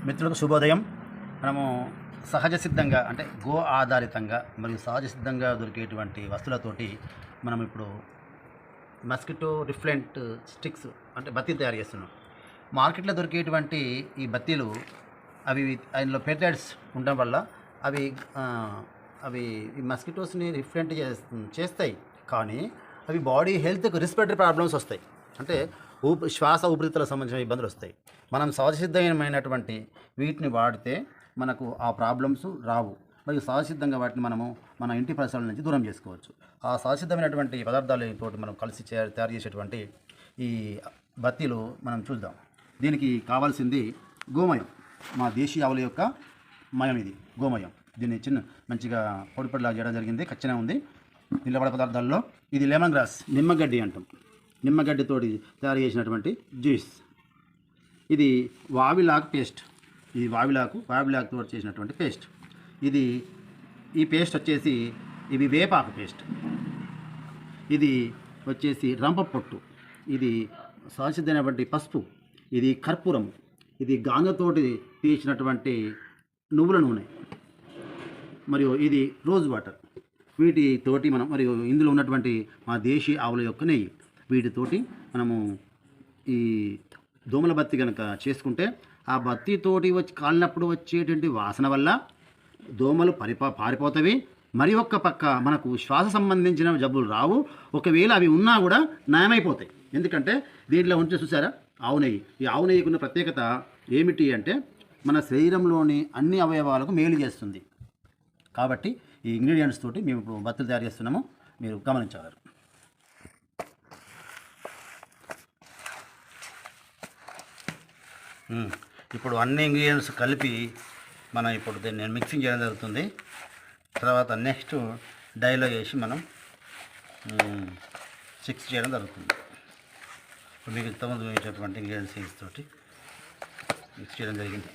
మిత్రులకు శుభోదయం. మనము సహజ సిద్ధంగా అంటే గో ఆధారితంగా మరియు సహజ సిద్ధంగా దొరికేటువంటి వస్తువులతోటి మనం ఇప్పుడు మస్కిటో రిఫ్లెంట్ స్టిక్స్ అంటే బత్తీలు తయారు చేస్తున్నాం. మార్కెట్లో దొరికేటువంటి ఈ బత్తీలు అవి అందులో పెస్టిసైడ్స్ ఉండడం వల్ల అవి అవి ఈ మస్కిటోస్ని రిఫ్లెంట్ చేస్తాయి, కానీ అవి బాడీ హెల్త్కి రెస్పిరేటరీ ప్రాబ్లమ్స్ వస్తాయి. అంటే శ్వాస ఊపిరితిత్తులకు సంబంధించిన ఇబ్బందులు వస్తాయి. మనం సహజసిద్ధమైనటువంటి వీటిని వాడితే మనకు ఆ ప్రాబ్లమ్స్ రావు, మరియు సహజసిద్ధంగా వాటిని మనము మన ఇంటి పరిసరాల నుంచి దూరం చేసుకోవచ్చు. ఆ సహజసిద్ధమైనటువంటి పదార్థాలతో మనం కలిసి తయారు చేసేటువంటి ఈ బత్తీలు మనం చూద్దాం. దీనికి కావాల్సింది గోమయం, మా దేశీయ ఆవుల యొక్క మయం. ఇది గోమయం. దీన్ని మంచిగా పొడిపొడిలా చేయడం జరిగింది, ఖచ్చితంగా ఉంది. దీనిలో పడే పదార్థాల్లో ఇది లెమన్ గ్రాస్, నిమ్మగడ్డి అంటాం, నిమ్మగడ్డితోటి తయారు చేసినటువంటి జ్యూస్. ఇది వావిలాకు పేస్ట్, ఇది వావిలాకుతో చేసినటువంటి పేస్ట్. ఈ పేస్ట్ వచ్చేసి ఇది వేపాకు పేస్ట్. ఇది వచ్చేసి రంప పొట్టు, ఇది సహజసిద్ధమైనటువంటి పసుపు, ఇది కర్పూరము, ఇది గానుగతోటి తీసినటువంటి నువ్వుల నూనె, మరియు ఇది రోజ్ వాటర్. వీటితోటి మనం మరియు ఇందులో ఉన్నటువంటి మా దేశీ ఆవుల యొక్క నెయ్యి, వీటితోటి మనము ఈ దోమల బత్తి కనుక చేసుకుంటే ఆ బత్తితోటి కాలినప్పుడు వచ్చేటువంటి వాసన వల్ల దోమలు పారిపోతవి. మరి ఒక్క పక్క మనకు శ్వాస సంబంధించిన జబ్బులు రావు. ఒకవేళ అవి ఉన్నా కూడా నయమైపోతాయి. ఎందుకంటే దీంట్లో ఉంటే చూసారా ఆవు నెయ్యి. ఈ ఆవు నెయ్యికి ఉన్న ప్రత్యేకత ఏమిటి అంటే మన శరీరంలోని అన్ని అవయవాలకు మేలు చేస్తుంది. కాబట్టి ఈ ఇంగ్రీడియంట్స్ తోటి మేము ఇప్పుడు బత్తులు తయారు చేస్తున్నాము, మీరు గమనించగలరు. ఇప్పుడు అన్ని ఇంగ్రీడియంట్స్ కలిపి మనం ఇప్పుడు దీన్ని మిక్సింగ్ చేయడం జరుగుతుంది. తర్వాత నెక్స్ట్ డైలో వేసి మనం మిక్స్ చేయడం జరుగుతుంది. ఇప్పుడు మీకు ఇంతకుముందు వేసేటువంటి ఇంగ్రీడియంట్స్ తోటి మిక్స్ చేయడం జరిగింది.